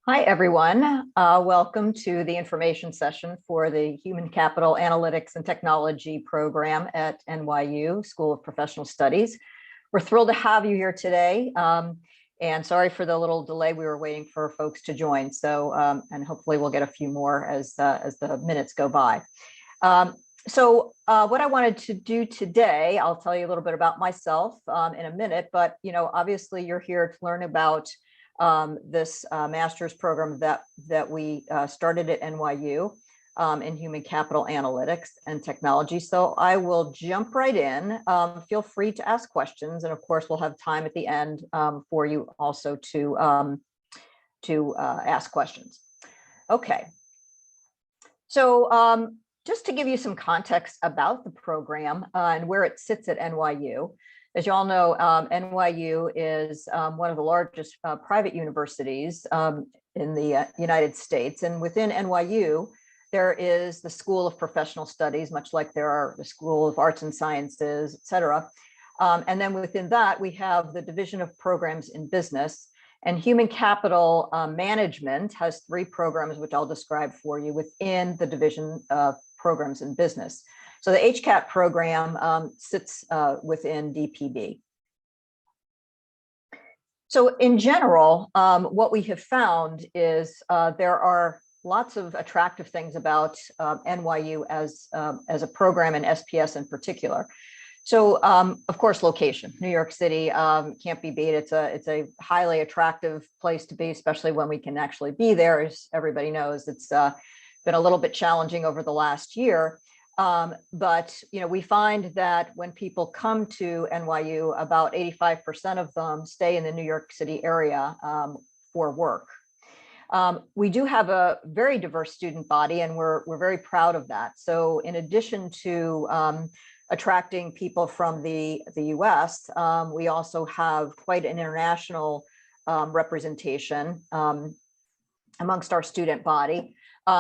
Hi, everyone. Welcome to the information session for the Human Capital Analytics and Technology program at NYU School of Professional Studies. We're thrilled to have you here today. And sorry for the little delay. We were waiting for folks to join. So, and hopefully we'll get a few more as the minutes go by. What I wanted to do today, I'll tell you a little bit about myself in a minute, but obviously you're here to learn about this master's program that we started at NYU in Human Capital Analytics and Technology. So I will jump right in. Feel free to ask questions, and of course we'll have time at the end for you also to ask questions. Okay. So just to give you some context about the program and where it sits at NYU. As you all know, NYU is one of the largest private universities in the United States. And within NYU, there is the School of Professional Studies, much like there are the School of Arts and Sciences, et cetera. And then within that, we have the Division of Programs in Business. And Human Capital Management has 3 programs, which I'll describe for you within the Division of Programs in Business. So the HCAT program sits within DPB. So in general, what we have found is there are lots of attractive things about NYU as a program and SPS in particular. So of course, location, New York City can't be beat. It's a highly attractive place to be, especially when we can actually be there. As everybody knows, it's been a little bit challenging over the last year. But we find that when people come to NYU, about 85% of them stay in the New York City area for work. We do have a very diverse student body, and we're very proud of that. So in addition to attracting people from the US, we also have quite an international representation amongst our student body.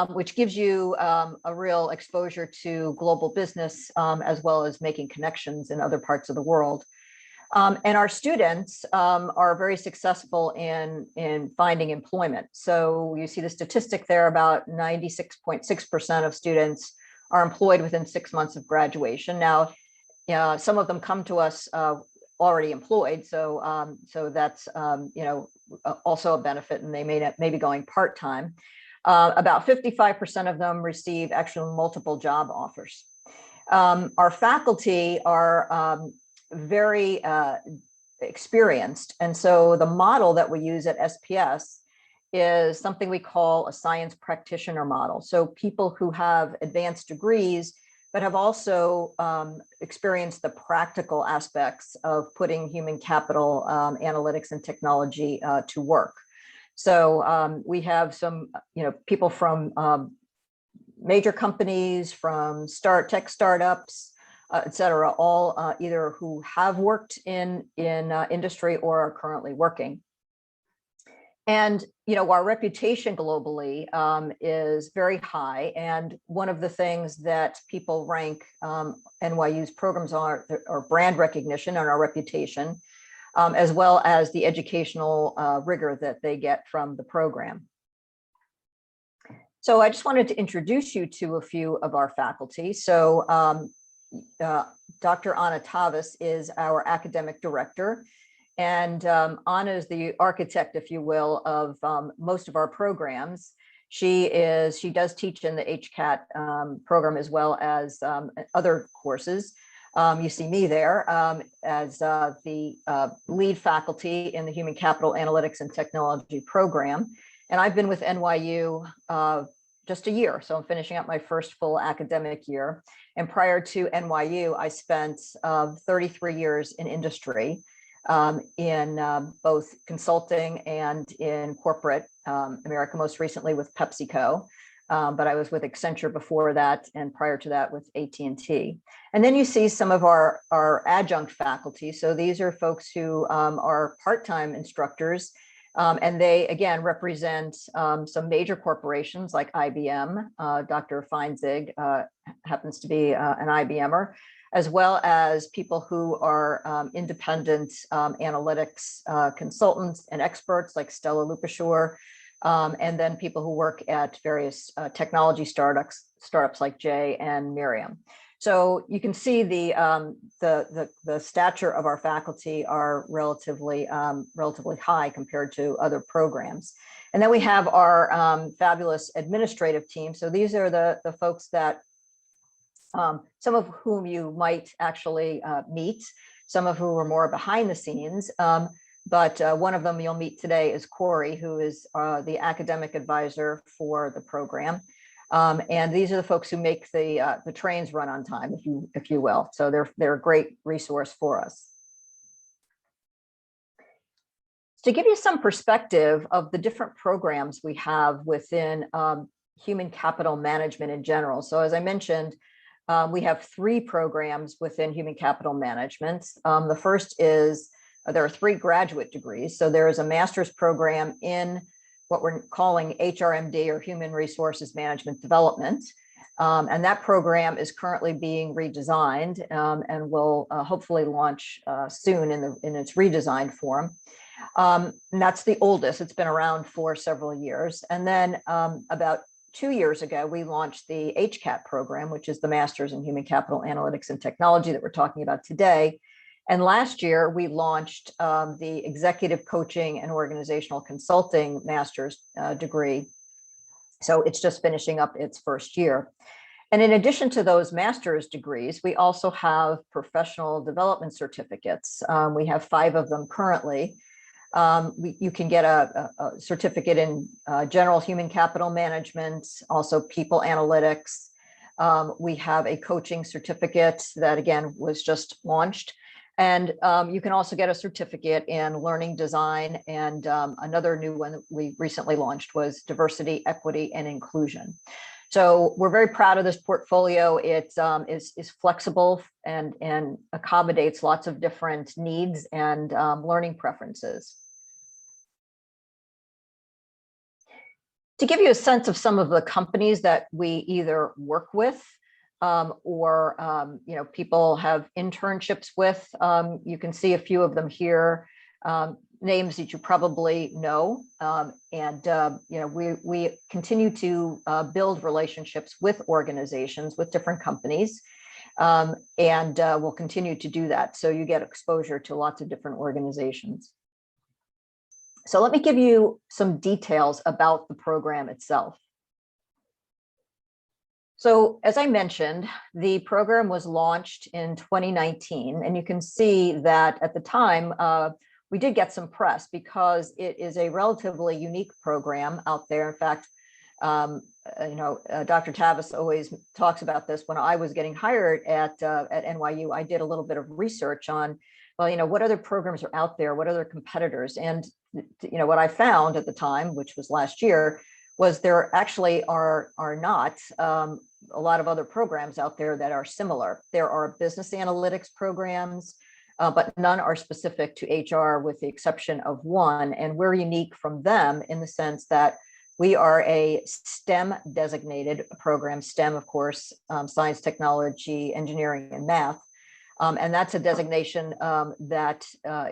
Which gives you a real exposure to global business as well as making connections in other parts of the world. And our students are very successful in finding employment. So you see the statistic there, about 96.6% of students are employed within 6 months of graduation. Now, some of them come to us already employed, so that's also a benefit, and they may be going part-time. About 55% of them receive actual multiple job offers. Our faculty are very experienced. And so the model that we use at SPS is something we call a science practitioner model. So people who have advanced degrees, but have also experienced the practical aspects of putting human capital analytics and technology to work. So we have some, people from major companies, from tech startups, et cetera, all either who have worked in industry or are currently working. And, our reputation globally is very high. And one of the things that people rank NYU's programs are brand recognition and our reputation, as well as the educational rigor that they get from the program. So I just wanted to introduce you to a few of our faculty. So Dr. Anna Tavis is our academic director, and Anna is the architect, if you will, of most of our programs. She does teach in the HCAT program as well as other courses. You see me there as the lead faculty in the Human Capital Analytics and Technology program. And I've been with NYU just a year, so I'm finishing up my first full academic year. And prior to NYU, I spent 33 years in industry in both consulting and in corporate America, most recently with PepsiCo. But I was with Accenture before that, and prior to that with AT&T. And then you see some of our adjunct faculty. So these are folks who are part-time instructors, and they, again, represent some major corporations like IBM. Dr. Feinzig happens to be an IBMer, as well as people who are independent analytics consultants and experts like Stella Lupashore, and then people who work at various technology startups like Jay and Miriam. So you can see the stature of our faculty are relatively high compared to other programs. And then we have our fabulous administrative team. So these are the folks that some of whom you might actually meet, some of whom are more behind the scenes. But one of them you'll meet today is Corey, who is the academic advisor for the program. And these are the folks who make the trains run on time, if you will. So they're a great resource for us. To give you some perspective of the different programs we have within human capital management in general. So as I mentioned, we have 3 programs within human capital management. The first is, there are 3 graduate degrees. So there is a master's program in what we're calling HRMD, or Human Resources Management Development. And that program is currently being redesigned and will hopefully launch soon in its redesigned form. And that's the oldest. It's been around for several years. And then about 2 years ago, we launched the HCAT program, which is the Master's in Human Capital Analytics and Technology that we're talking about today. And last year, we launched the Executive Coaching and Organizational Consulting Master's degree. So it's just finishing up its first year. And in addition to those master's degrees, we also have professional development certificates. We have 5 of them currently. You can get a certificate in general human capital management, also people analytics. We have a coaching certificate that, again, was just launched. And you can also get a certificate in learning design. And another new one that we recently launched was diversity, equity, and inclusion. So we're very proud of this portfolio. It is flexible and accommodates lots of different needs and learning preferences. To give you a sense of some of the companies that we either work with or people have internships with, you can see a few of them here, names that you probably know. We continue to build relationships with organizations, with different companies, and we'll continue to do that. So you get exposure to lots of different organizations. So let me give you some details about the program itself. So as I mentioned, the program was launched in 2019, and you can see that at the time, we did get some press because it is a relatively unique program out there. In fact, Dr. Tavis always talks about this. When I was getting hired at NYU, I did a little bit of research on, well, what other programs are out there? What other competitors? And, what I found at the time, which was last year, was there actually are not a lot of other programs out there that are similar. There are business analytics programs, but none are specific to HR with the exception of one. And we're unique from them in the sense that we are a STEM designated program. STEM, of course, science, technology, engineering, and math. And that's a designation that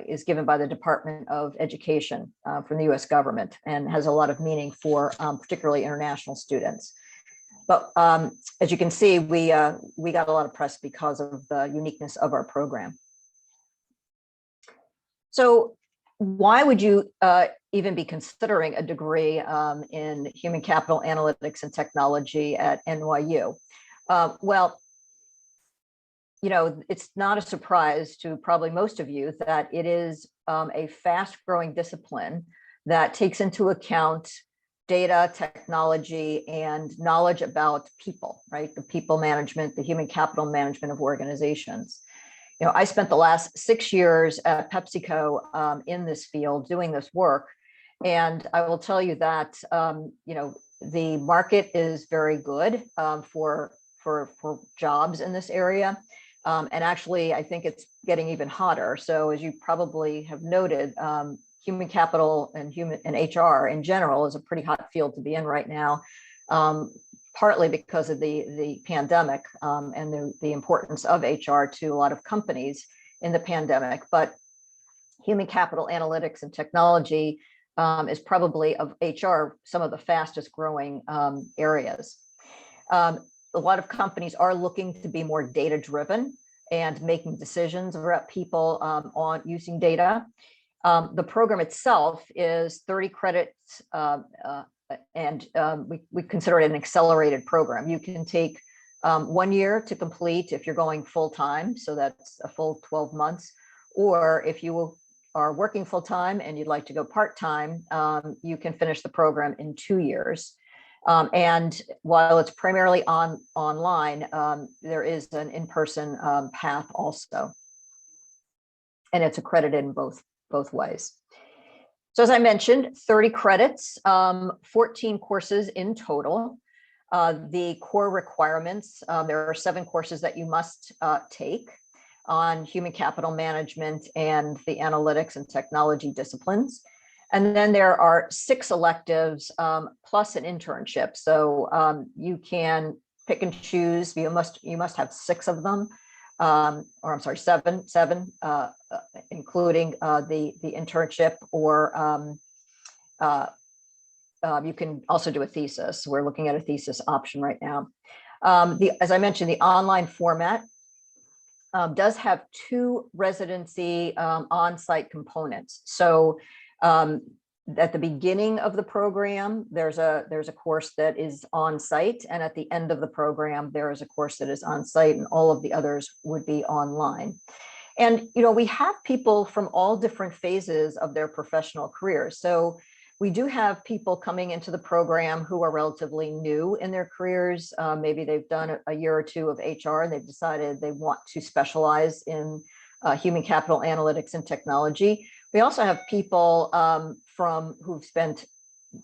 is given by the Department of Education from the US government and has a lot of meaning for particularly international students. But as you can see, we got a lot of press because of the uniqueness of our program. So why would you even be considering a degree in human capital analytics and technology at NYU? It's not a surprise to probably most of you that it is a fast-growing discipline that takes into account data, technology, and knowledge about people, right? The people management, the human capital management of organizations. I spent the last 6 years at PepsiCo in this field doing this work. And I will tell you that, the market is very good for jobs in this area. And actually, I think it's getting even hotter. So as you probably have noted, human capital and HR in general is a pretty hot field to be in right now, partly because of the pandemic and the importance of HR to a lot of companies in the pandemic. But human capital analytics and technology is probably of HR some of the fastest growing areas. A lot of companies are looking to be more data driven and making decisions about people on using data. The program itself is 30 credits, and we consider it an accelerated program. You can take 1 year to complete if you're going full time, so that's a full 12 months. Or if you are working full time and you'd like to go part time, you can finish the program in 2 years. And while it's primarily online, there is an in-person path also, and it's accredited in both ways. So as I mentioned, 30 credits, 14 courses in total. The core requirements, there are 7 courses that you must take on human capital management and the analytics and technology disciplines. And then there are 6 electives plus an internship. So you can pick and choose. You must have 6 of them, or I'm sorry, seven, including the internship, or you can also do a thesis. We're looking at a thesis option right now. As I mentioned, the online format does have 2 residency on-site components. So at the beginning of the program, there's a course that is on-site, and at the end of the program, there is a course that is on-site, and all of the others would be online. And we have people from all different phases of their professional careers. So we do have people coming into the program who are relatively new in their careers. Maybe they've done a year or 2 of HR and they've decided they want to specialize in human capital analytics and technology. We also have people who've spent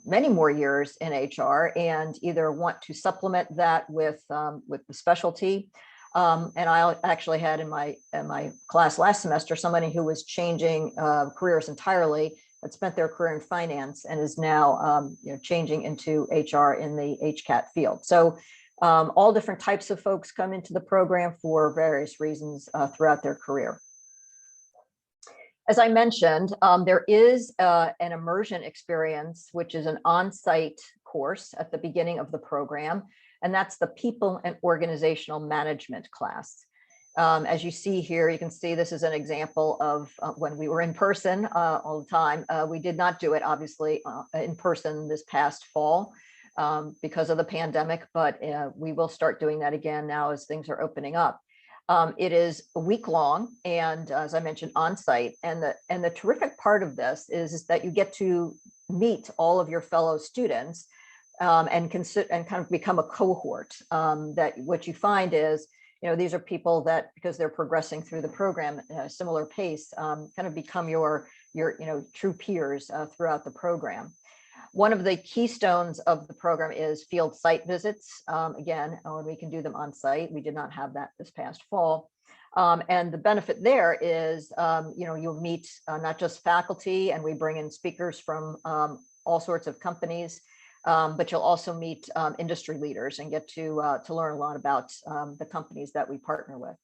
many more years in HR and either want to supplement that with the specialty. And I actually had in my class last semester somebody who was changing careers entirely, that spent their career in finance and is now changing into HR in the HCAT field. So all different types of folks come into the program for various reasons throughout their career. As I mentioned, there is an immersion experience, which is an on-site course at the beginning of the program, and that's the People and Organizational Management class. As you see here, you can see this is an example of when we were in person all the time. We did not do it, obviously, in person this past fall because of the pandemic, but we will start doing that again now as things are opening up. It is a week long, and as I mentioned, on-site. And the terrific part of this is that you get to meet all of your fellow students and kind of become a cohort. That what you find is, these are people that, because they're progressing through the program at a similar pace, kind of become your true peers throughout the program. One of the keystones of the program is field site visits. Again, we can do them on site. We did not have that this past fall. And the benefit there is, you'll meet not just faculty, and we bring in speakers from all sorts of companies, but you'll also meet industry leaders and get to learn a lot about the companies that we partner with.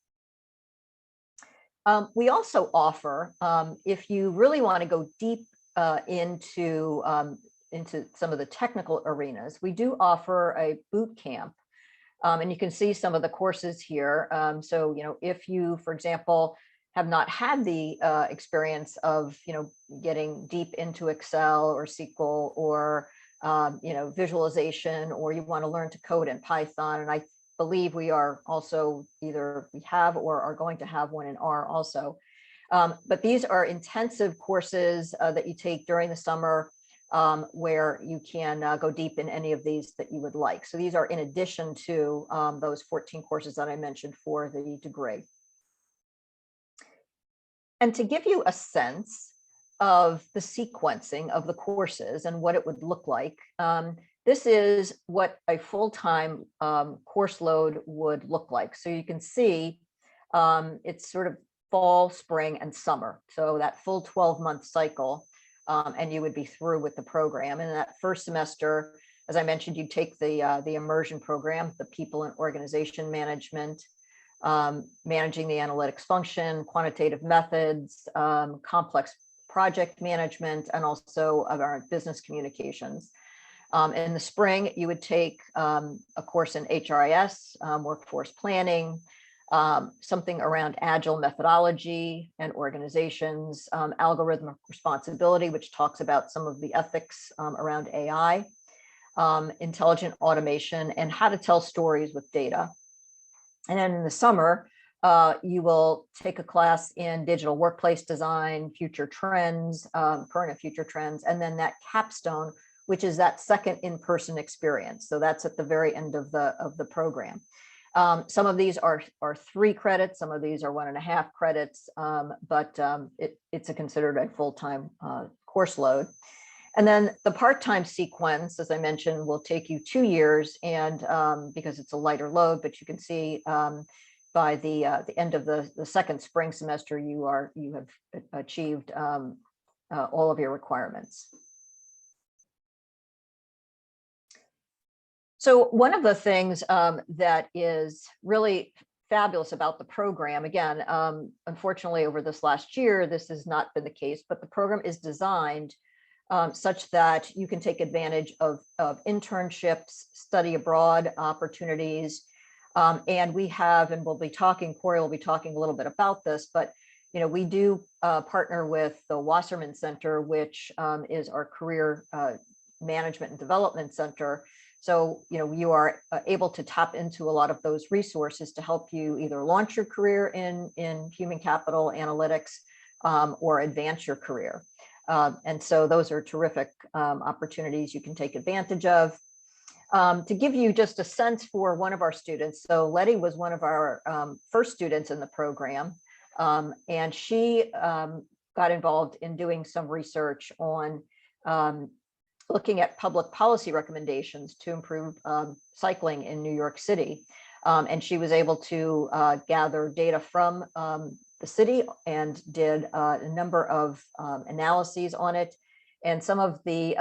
We also offer, if you really want to go deep into some of the technical arenas, we do offer a boot camp. And you can see some of the courses here. So, if you, for example, have not had the experience of, getting deep into Excel or SQL or visualization, or you want to learn to code in Python. And I believe we are also we have or are going to have one in R also. But these are intensive courses that you take during the summer, where you can go deep in any of these that you would like. So these are in addition to those 14 courses that I mentioned for the degree. And to give you a sense of the sequencing of the courses and what it would look like, this is what a full-time course load would look like. So you can see it's sort of fall, spring, and summer. So that full 12-month cycle, and you would be through with the program. And in that first semester, as I mentioned, you take the immersion program, the People and Organization Management, managing the analytics function, quantitative methods, complex project management, and also of our business communications. In the spring, you would take a course in HRIS, workforce planning, something around agile methodology and organizations, algorithmic responsibility, which talks about some of the ethics around AI, intelligent automation, and how to tell stories with data. And then in the summer, you will take a class in digital workplace design, future trends, current and future trends, and then that capstone, which is that second in-person experience. So that's at the very end of the program. Some of these are 3 credits, some of these are 1.5 credits, but it's considered a full-time course load. And then the part-time sequence, as I mentioned, will take you 2 years, and because it's a lighter load, but you can see by the end of the second spring semester, you have achieved all of your requirements. So one of the things that is really fabulous about the program, again, unfortunately over this last year, this has not been the case, but the program is designed such that you can take advantage of internships, study abroad opportunities, and we have, and we'll be talking, Corey will be talking a little bit about this, but we do partner with the WASSERMAN Center, which is our career management and development center. So, you are able to tap into a lot of those resources to help you either launch your career in human capital analytics or advance your career. And so those are terrific opportunities you can take advantage of. To give you just a sense for one of our students, so Letty was one of our first students in the program, and she got involved in doing some research on looking at public policy recommendations to improve cycling in New York City. And she was able to gather data from the city and did a number of analyses on it. And some of the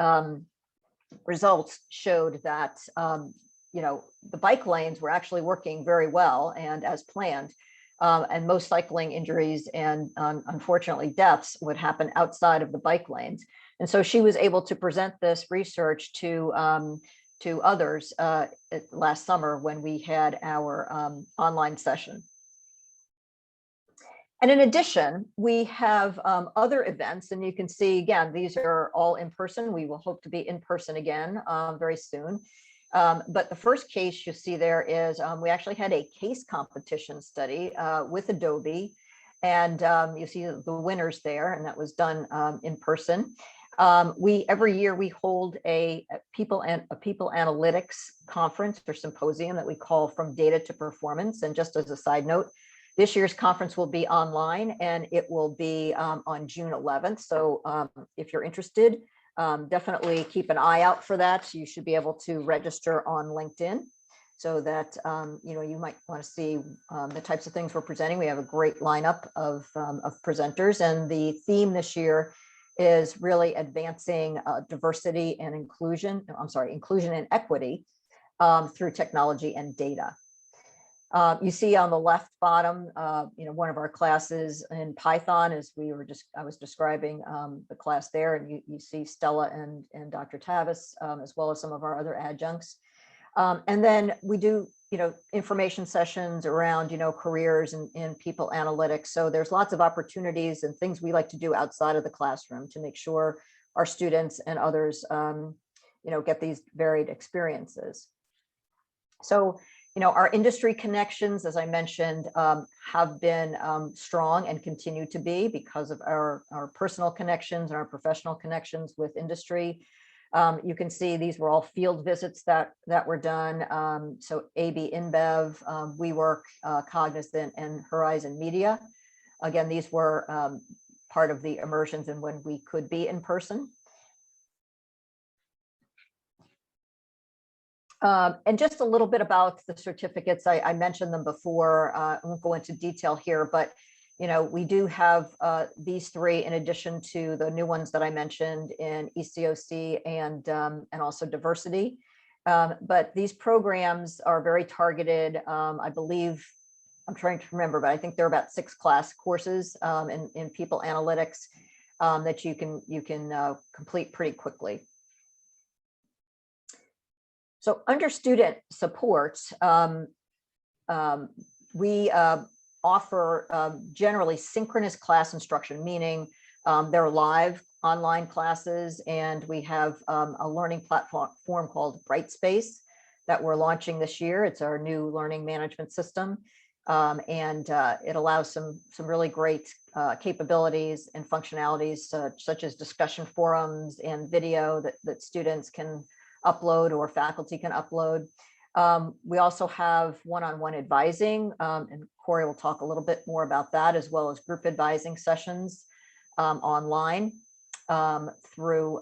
results showed that, the bike lanes were actually working very well and as planned. And most cycling injuries and unfortunately deaths would happen outside of the bike lanes. And so she was able to present this research to others last summer when we had our online session. And in addition, we have other events, and you can see, again, these are all in person. We will hope to be in person again very soon. But the first case you see there is we actually had a case competition study with Adobe, and you see the winners there, and that was done in person. Every year we hold a people analytics conference or symposium that we call From Data to Performance. And just as a side note, this year's conference will be online, and it will be on June 11th. So if you're interested, definitely keep an eye out for that. You should be able to register on LinkedIn so that you might want to see the types of things we're presenting. We have a great lineup of presenters, and the theme this year is really advancing diversity and inclusion. Inclusion and equity through technology and data. You see on the left bottom, one of our classes in Python, as I was describing the class there, and you see Stella and Dr. Tavis, as well as some of our other adjuncts. And then we do, information sessions around, careers in people analytics. So there's lots of opportunities and things we like to do outside of the classroom to make sure our students and others, get these varied experiences. So, our industry connections, as I mentioned, have been strong and continue to be because of our personal connections and our professional connections with industry. You can see these were all field visits that were done. So AB InBev, WeWork, Cognizant, and Horizon Media. Again, these were part of the immersions and when we could be in person. And just a little bit about the certificates. I mentioned them before. I won't go into detail here, but we do have these 3 in addition to the new ones that I mentioned in ECOC and also diversity. But these programs are very targeted. I believe, I'm trying to remember, but I think there are about 6 class courses in people analytics. that you can complete pretty quickly. So under student support, we offer generally synchronous class instruction, meaning they're live online classes, and we have a learning platform called Brightspace that we're launching this year. It's our new learning management system, and it allows some really great capabilities and functionalities such as discussion forums and video that students can upload or faculty can upload. We also have one-on-one advising, and Corey will talk a little bit more about that, as well as group advising sessions online through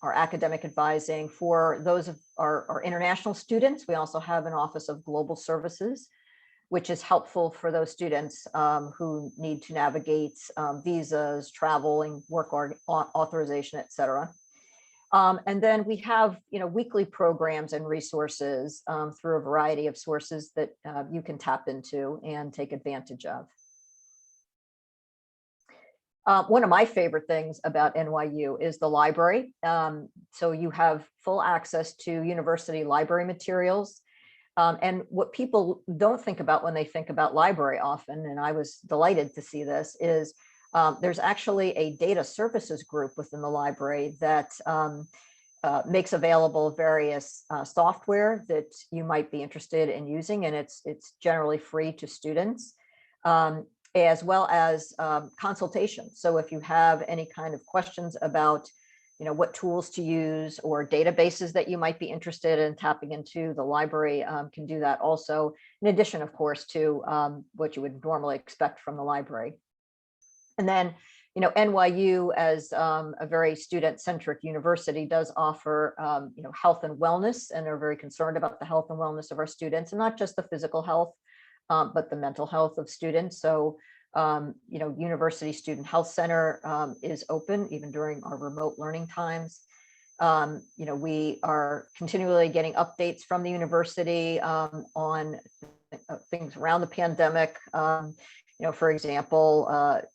our academic advising. For those of our international students, we also have an Office of Global Services, which is helpful for those students who need to navigate visas, travel, and work authorization, et cetera. And then we have, weekly programs and resources through a variety of sources that you can tap into and take advantage of. One of my favorite things about NYU is the library. So you have full access to university library materials. And what people don't think about when they think about library often, and I was delighted to see this, is there's actually a data services group within the library that makes available various software that you might be interested in using, and it's generally free to students, as well as consultation. So if you have any kind of questions about what tools to use or databases that you might be interested in tapping into, the library can do that also, in addition, of course, to what you would normally expect from the library. And then, NYU, as a very student-centric university, does offer, health and wellness, and they're very concerned about the health and wellness of our students, and not just the physical health, but the mental health of students. So, University Student Health Center is open even during our remote learning times. We are continually getting updates from the university on things around the pandemic. For example,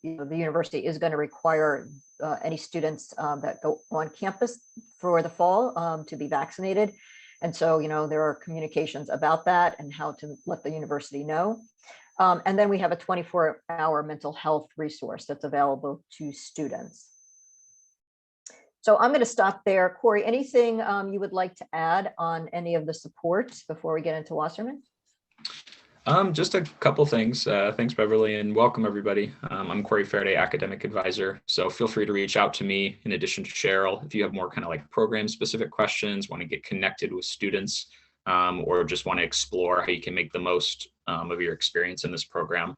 the university is going to require any students that go on campus for the fall to be vaccinated. And so, there are communications about that and how to let the university know. And then we have a 24-hour mental health resource that's available to students. So I'm going to stop there. Corey, anything you would like to add on any of the support before we get into Wasserman? Just a couple things. Thanks, Beverly, and welcome everybody. I'm Corey Faraday, Academic Advisor. So feel free to reach out to me in addition to Cheryl if you have more kind of like program specific questions, want to get connected with students, or just want to explore how you can make the most of your experience in this program.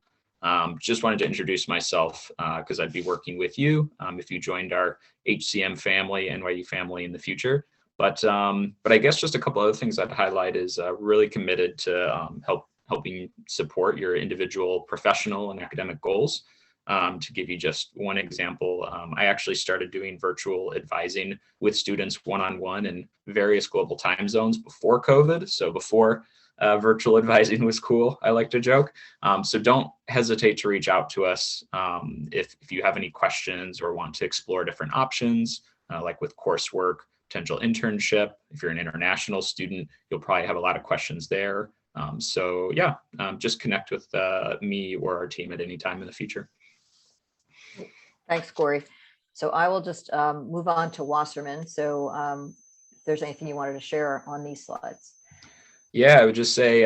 Just wanted to introduce myself because I'd be working with you if you joined our HCM family, NYU family in the future. But I guess just a couple other things I'd highlight is really committed to helping support your individual professional and academic goals. To give you just one example, I actually started doing virtual advising with students one-on-one in various global time zones before COVID. So before virtual advising was cool, I like to joke. So don't hesitate to reach out to us if you have any questions or want to explore different options, like with coursework, potential internship. If you're an international student, you'll probably have a lot of questions there. So yeah, just connect with me or our team at any time in the future. Thanks, Corey. So I will just move on to Wasserman. So if there's anything you wanted to share on these slides. Yeah, I would just say,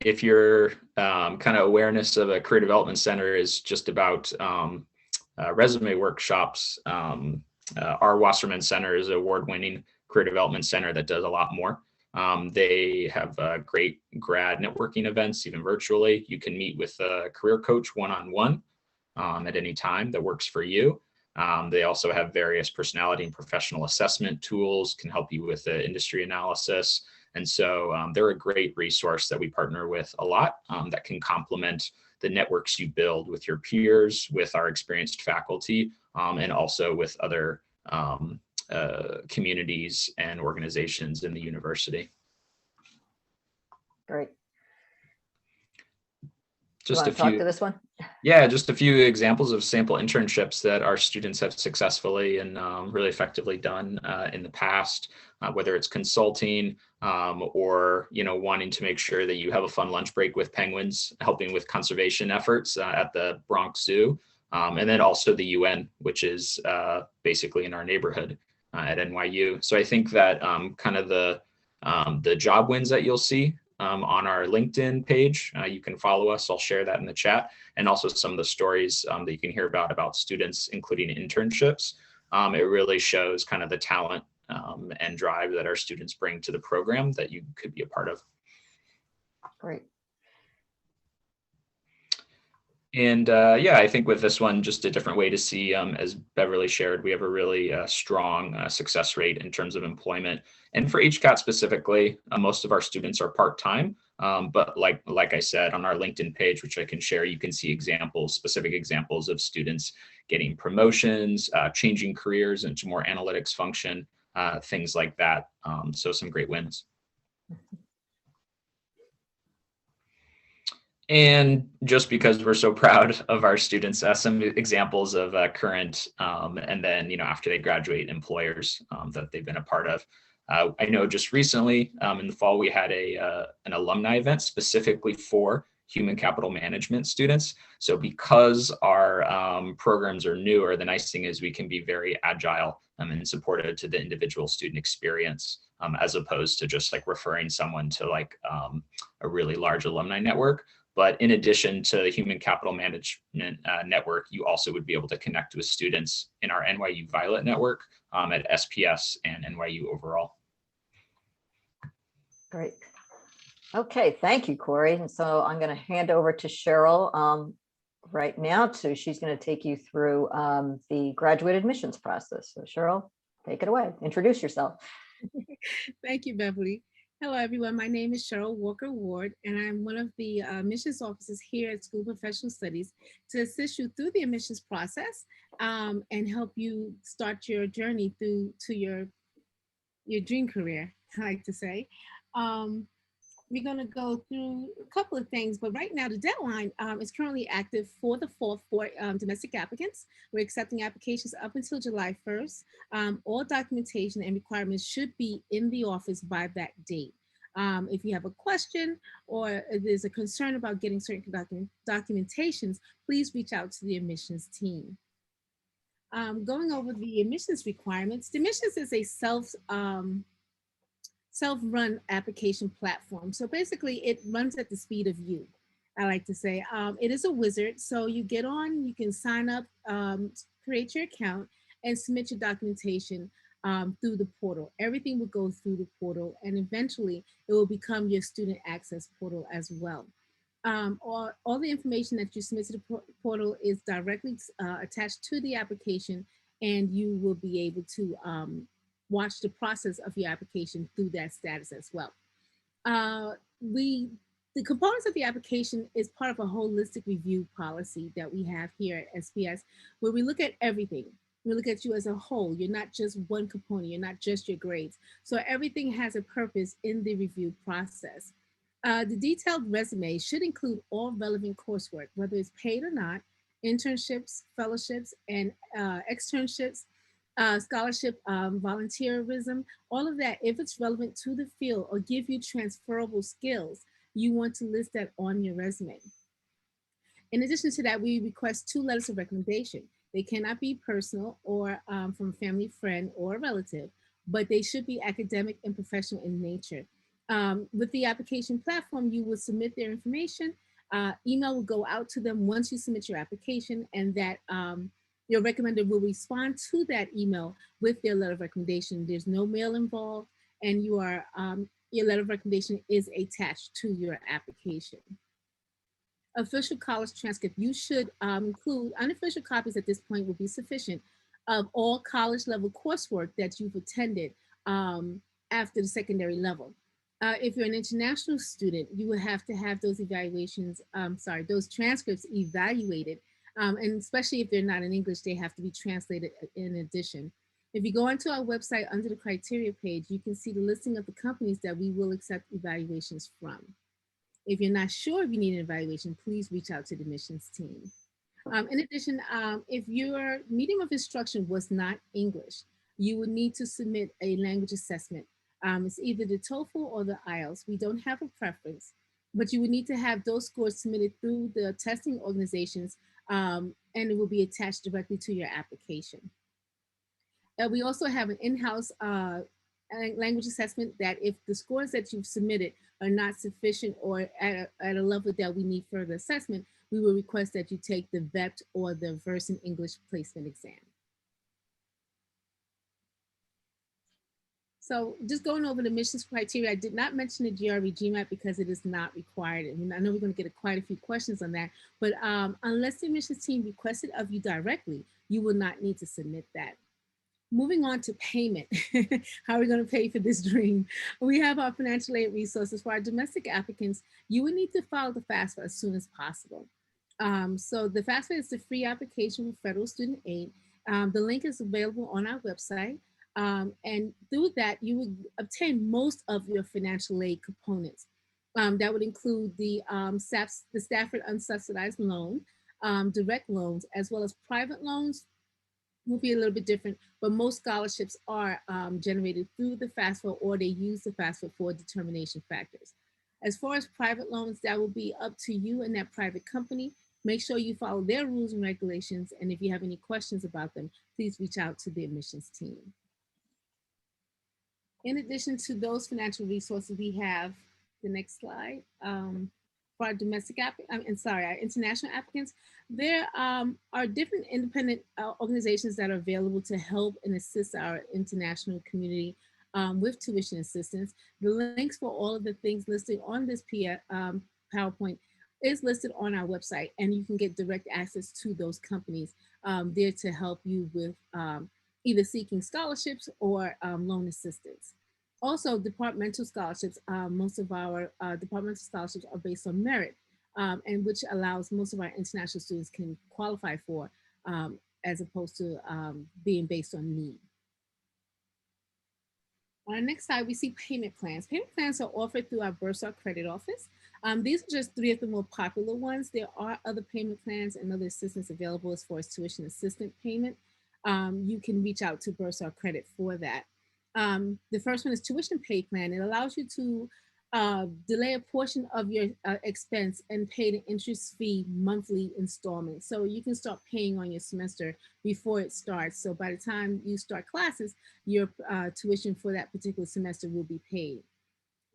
if your kind of awareness of a career development center is just about resume workshops, our Wasserman Center is an award-winning career development center that does a lot more. They have great grad networking events, even virtually. You can meet with a career coach one-on-one at any time that works for you. They also have various personality and professional assessment tools, can help you with the industry analysis. And so they're a great resource that we partner with a lot that can complement the networks you build with your peers, with our experienced faculty, and also with other communities and organizations in the university. Great. You Just want a to talk few, to this one? yeah, just a few examples of sample internships that our students have successfully and really effectively done in the past, whether it's consulting or wanting to make sure that you have a fun lunch break with penguins, helping with conservation efforts at the Bronx Zoo, and then also the UN, which is basically in our neighborhood at NYU. So I think that kind of the job wins that you'll see on our LinkedIn page. You can follow us. I'll share that in the chat, and also some of the stories that you can hear about students, including internships. It really shows kind of the talent and drive that our students bring to the program that you could be a part of. Great. And yeah, I think with this one, just a different way to see, as Beverly shared, we have a really strong success rate in terms of employment. And for HCAT specifically, most of our students are part-time. But like I said, on our LinkedIn page, which I can share, you can see examples, specific examples of students getting promotions, changing careers into more analytics function, things like that. So some great wins. And just because we're so proud of our students, some examples of current and then, after they graduate, employers that they've been a part of. I know just recently in the fall, we had an alumni event specifically for human capital management students. So because our programs are newer, the nice thing is we can be very agile and supportive to the individual student experience, as opposed to just like referring someone to like a really large alumni network. But in addition to the human capital management network, you also would be able to connect with students in our NYU Violet network at SPS and NYU overall. Great. Okay, thank you, Corey. And so I'm going to hand over to Cheryl right now. So she's going to take you through the graduate admissions process. So Cheryl, take it away. Introduce yourself. Thank you, Beverly. Hello, everyone. My name is Cheryl Walker Ward, and I'm one of the admissions officers here at School of Professional Studies to assist you through the admissions process and help you start your journey to your dream career, I like to say. We're going to go through a couple of things, but right now the deadline is currently active for the fall for domestic applicants. We're accepting applications up until July 1st. All documentation and requirements should be in the office by that date. If you have a question or if there's a concern about getting certain documentations, please reach out to the admissions team. Going over the admissions requirements, the admissions is a self-run application platform. So basically it runs at the speed of you, I like to say. It is a wizard. So you get on, you can sign up, create your account and submit your documentation through the portal. Everything will go through the portal and eventually it will become your student access portal as well. All the information that you submit to the portal is directly attached to the application, and you will be able to watch the process of your application through that status as well. The components of the application is part of a holistic review policy that we have here at SPS, where we look at everything. We look at you as a whole. You're not just one component. You're not just your grades. So everything has a purpose in the review process. The detailed resume should include all relevant coursework, whether it's paid or not, internships, fellowships, and externships, scholarship, volunteerism, all of that. If it's relevant to the field or give you transferable skills, you want to list that on your resume. In addition to that, we request 2 letters of recommendation. They cannot be personal or from a family, friend, or a relative, but they should be academic and professional in nature. With the application platform, you will submit their information. Email will go out to them once you submit your application, and that your recommender will respond to that email with their letter of recommendation. There's no mail involved, and you are, your letter of recommendation is attached to your application. Official college transcript. You should include unofficial copies at this point will be sufficient of all college level coursework that you've attended after the secondary level. If you're an international student, you will have to have those evaluations, those transcripts evaluated. And especially if they're not in English, they have to be translated in addition. If you go onto our website under the criteria page, you can see the listing of the companies that we will accept evaluations from. If you're not sure if you need an evaluation, please reach out to the admissions team. In addition, if your medium of instruction was not English, you would need to submit a language assessment. It's either the TOEFL or the IELTS. We don't have a preference, but you would need to have those scores submitted through the testing organizations, and it will be attached directly to your application. We also have an in-house language assessment that if the scores that you've submitted are not sufficient or at a level that we need further assessment, we will request that you take the VET or the Versant English placement exam. So just going over the admissions criteria, I did not mention the GRE GMAT because it is not required. And I know we're going to get quite a few questions on that, but unless the admissions team requested of you directly, you will not need to submit that. Moving on to payment, how are we going to pay for this dream? We have our financial aid resources for our domestic applicants. You would need to file the FAFSA as soon as possible. So the FAFSA is the free application for federal student aid. The link is available on our website. And through that, you would obtain most of your financial aid components. That would include the Stafford unsubsidized loan, direct loans, as well as private loans. Will be a little bit different, but most scholarships are generated through the FAFSA, or they use the FAFSA for determination factors. As far as private loans, that will be up to you and that private company. Make sure you follow their rules and regulations, and if you have any questions about them, please reach out to the admissions team. In addition to those financial resources, we have the next slide. For our domestic our international applicants, there are different independent organizations that are available to help and assist our international community with tuition assistance. The links for all of the things listed on this PowerPoint is listed on our website, and you can get direct access to those companies there to help you with either seeking scholarships or loan assistance. Also, departmental scholarships, most of our departmental scholarships are based on merit, and which allows most of our international students can qualify for, as opposed to being based on need. On our next slide, we see payment plans. Payment plans are offered through our Bursar Credit Office. These are just 3 of the more popular ones. There are other payment plans and other assistance available as far as tuition assistant payment. You can reach out to Bursar Credit for that. The first one is tuition pay plan. It allows you to delay a portion of your expense and pay the interest fee monthly installment. So you can start paying on your semester before it starts. So by the time you start classes, your tuition for that particular semester will be paid.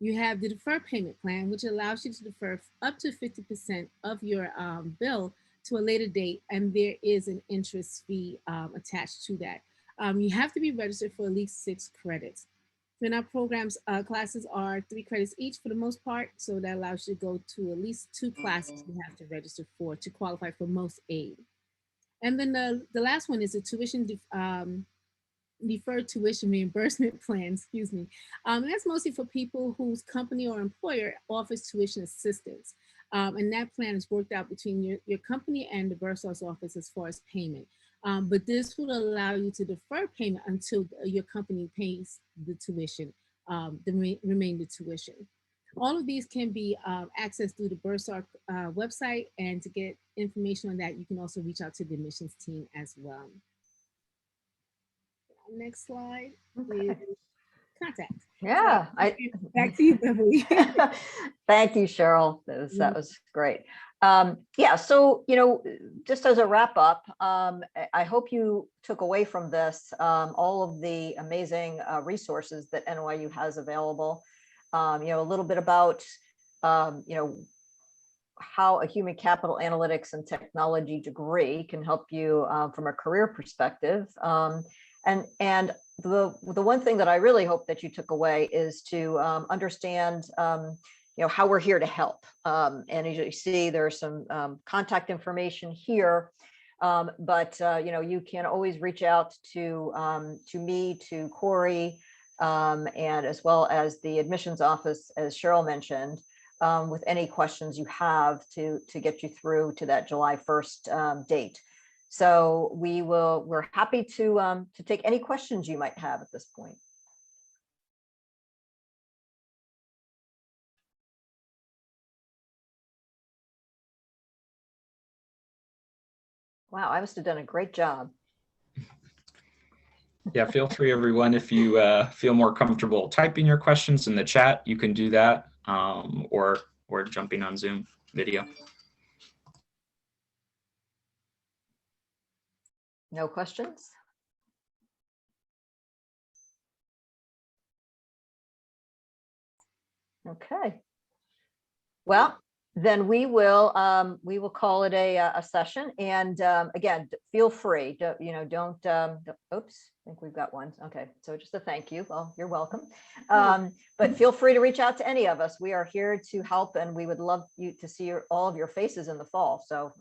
You have the deferred payment plan, which allows you to defer up to 50% of your bill to a later date, and there is an interest fee attached to that. You have to be registered for at least 6 credits. In our programs, classes are 3 credits each for the most part, so that allows you to go to at least 2 classes you have to register for to qualify for most aid. And then the last one is the tuition deferred tuition reimbursement plan, excuse me. That's mostly for people whose company or employer offers tuition assistance. And that plan is worked out between your company and the Bursar's office as far as payment. But this will allow you to defer payment until your company pays the tuition, the remainder tuition. All of these can be accessed through the Bursar website, and to get information on that, you can also reach out to the admissions team as well. Next slide is contact. Yeah, back to you, Beverly. Thank you, Cheryl. That was great. Yeah, so, just as a wrap up, I hope you took away from this all of the amazing resources that NYU has available. A little bit about, how a human capital analytics and technology degree can help you from a career perspective. And the one thing that I really hope that you took away is to understand how we're here to help. And as you see, there's some contact information here, but you can always reach out to me, to Corey, and as well as the admissions office, as Cheryl mentioned, with any questions you have to get you through to that July 1st date. So we're happy to take any questions you might have at this point. Wow, I must have done a great job. Yeah, feel free, everyone, if you feel more comfortable typing your questions in the chat, you can do that, or jumping on Zoom video. No questions? Okay. Well, then we will call it a session. And again, feel free to, don't, oops, I think we've got one. Okay, so just a thank you. Well, you're welcome. But feel free to reach out to any of us. We are here to help, and we would love you to see all of your faces in the fall. So,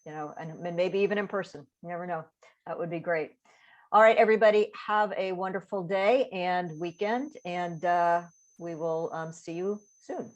and maybe even in person. You never know. That would be great. All right, everybody, have a wonderful day and weekend, and we will see you soon.